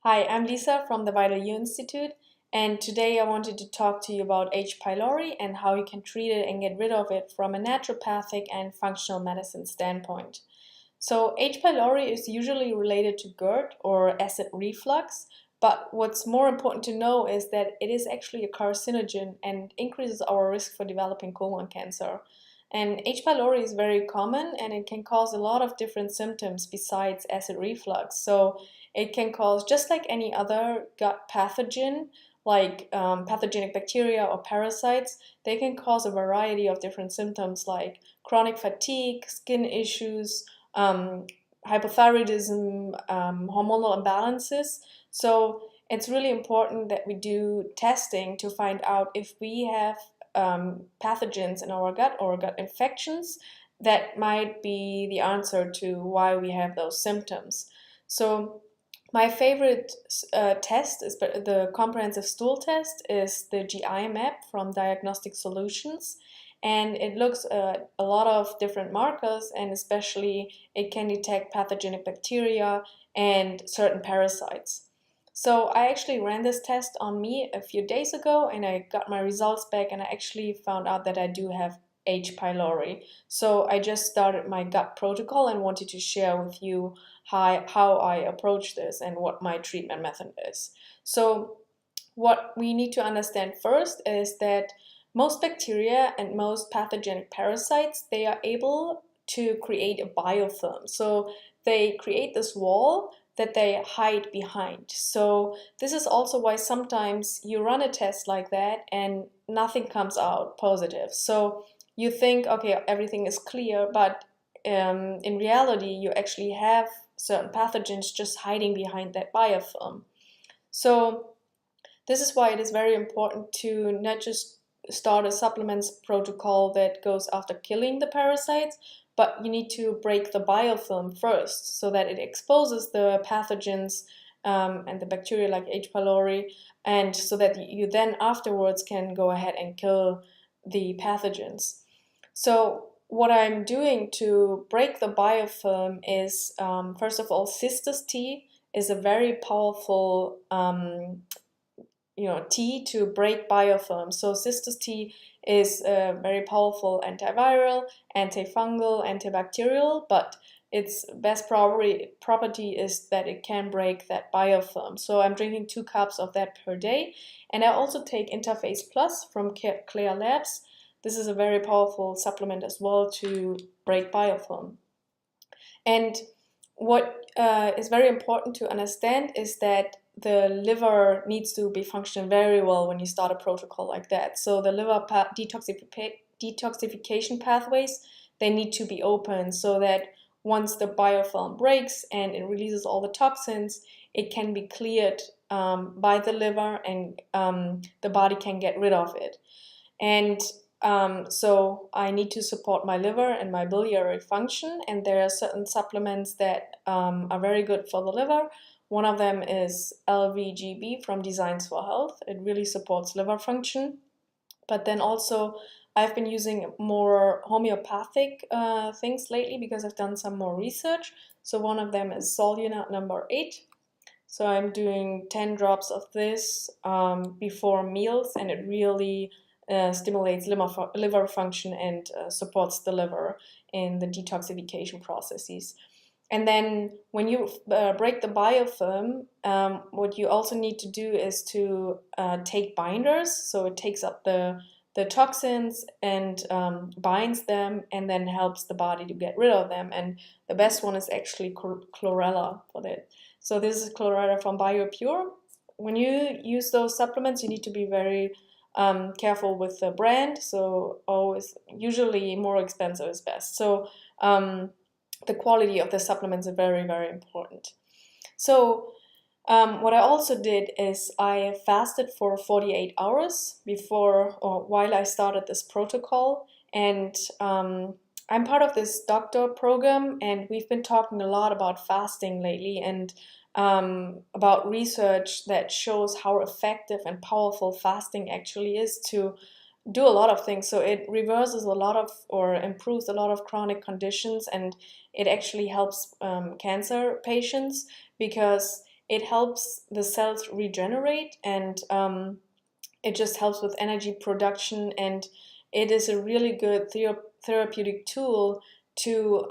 Hi, I'm Lisa from the Vital You Institute, and today I wanted to talk to you about H. pylori and how you can treat it and get rid of it from a naturopathic and functional medicine standpoint. So, H. pylori is usually related to GERD or acid reflux, but what's more important to know is that it is actually a carcinogen and increases our risk for developing colon cancer. And H. pylori is very common and it can cause a lot of different symptoms besides acid reflux. So, it can cause, just like any other gut pathogen, like pathogenic bacteria or parasites, they can cause a variety of different symptoms like chronic fatigue, skin issues, hypothyroidism, hormonal imbalances. So it's really important that we do testing to find out if we have pathogens in our gut or gut infections that might be the answer to why we have those symptoms. So my favorite test is the comprehensive stool test is the GI map from Diagnostic Solutions, and it looks at a lot of different markers, and especially it can detect pathogenic bacteria and certain parasites. So I actually ran this test on me a few days ago and I got my results back and I actually found out that I do have H. pylori. So I just started my gut protocol and wanted to share with you how I approach this and what my treatment method is. So what we need to understand first is that most bacteria and most pathogenic parasites, they are able to create a biofilm. So they create this wall that they hide behind. So this is also why sometimes you run a test like that and nothing comes out positive. So you think, okay, everything is clear, but in reality, you actually have certain pathogens just hiding behind that biofilm. So this is why it is very important to not just start a supplements protocol that goes after killing the parasites, but you need to break the biofilm first so that it exposes the pathogens and the bacteria like H. pylori, and so that you then afterwards can go ahead and kill the pathogens. So what I'm doing to break the biofilm is, first of all, cistus tea is a very powerful tea to break biofilm. So cistus tea is a very powerful antiviral, antifungal, antibacterial, but its best property is that it can break that biofilm. So I'm drinking 2 cups of that per day. And I also take Interface Plus from Clear Labs. This is a very powerful supplement as well to break biofilm. And what is very important to understand is that the liver needs to be functioning very well when you start a protocol like that. So the liver detoxification pathways, they need to be open so that once the biofilm breaks and it releases all the toxins, it can be cleared by the liver and the body can get rid of it. And so I need to support my liver and my biliary function, and there are certain supplements that are very good for the liver. One of them is LVGB from Designs for Health. It really supports liver function. But then also I've been using more homeopathic things lately because I've done some more research. So one of them is Solunat number 8. So I'm doing 10 drops of this before meals, and it really stimulates liver function and supports the liver in the detoxification processes. And then when you break the biofilm, what you also need to do is to take binders. So it takes up the toxins and binds them and then helps the body to get rid of them. And the best one is actually chlorella for that. So this is chlorella from BioPure. When you use those supplements, you need to be very careful with the brand. So always, usually more expensive is best. So the quality of the supplements is very, very important. So what I also did is I fasted for 48 hours before or while I started this protocol. And I'm part of this doctor program, and we've been talking a lot about fasting lately and about research that shows how effective and powerful fasting actually is to do a lot of things. So it reverses a lot of or improves a lot of chronic conditions, and it actually helps cancer patients because it helps the cells regenerate, and it just helps with energy production, and it is a really good therapeutic tool to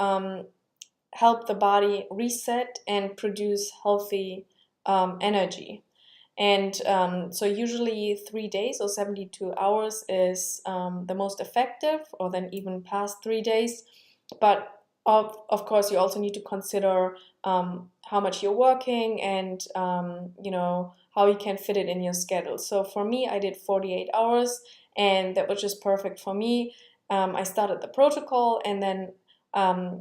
help the body reset and produce healthy energy. And so usually 3 days or 72 hours is the most effective, or then even past 3 days. But of course, you also need to consider how much you're working, and how you can fit it in your schedule. So for me, I did 48 hours, and that was just perfect for me. I started the protocol, and then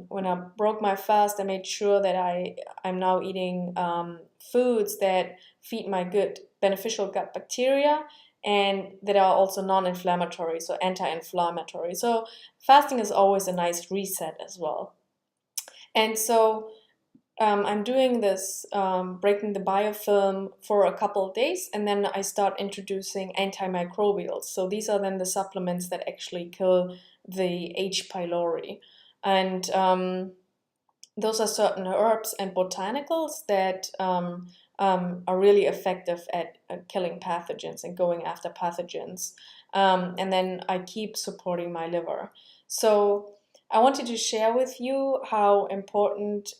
when I broke my fast, I made sure that I'm now eating foods that feed my good beneficial gut bacteria, and that are also non-inflammatory, so anti-inflammatory. So fasting is always a nice reset as well. And so I'm doing this breaking the biofilm for a couple of days, and then I start introducing antimicrobials. So these are then the supplements that actually kill the H. pylori. And those are certain herbs and botanicals that are really effective at killing pathogens and going after pathogens. And then I keep supporting my liver. So I wanted to share with you how important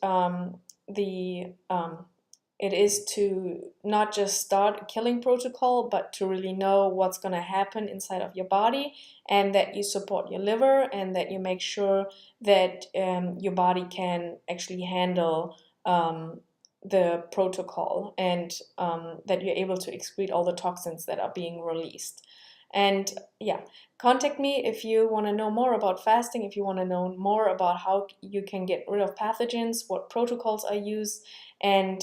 it is to not just start a killing protocol, but to really know what's going to happen inside of your body, and that you support your liver, and that you make sure that your body can actually handle the protocol, and that you're able to excrete all the toxins that are being released. And yeah, contact me if you want to know more about fasting, if you want to know more about how you can get rid of pathogens, what protocols I use, and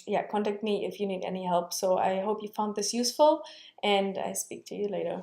yeah, contact me if you need any help. So I hope you found this useful, and I speak to you later.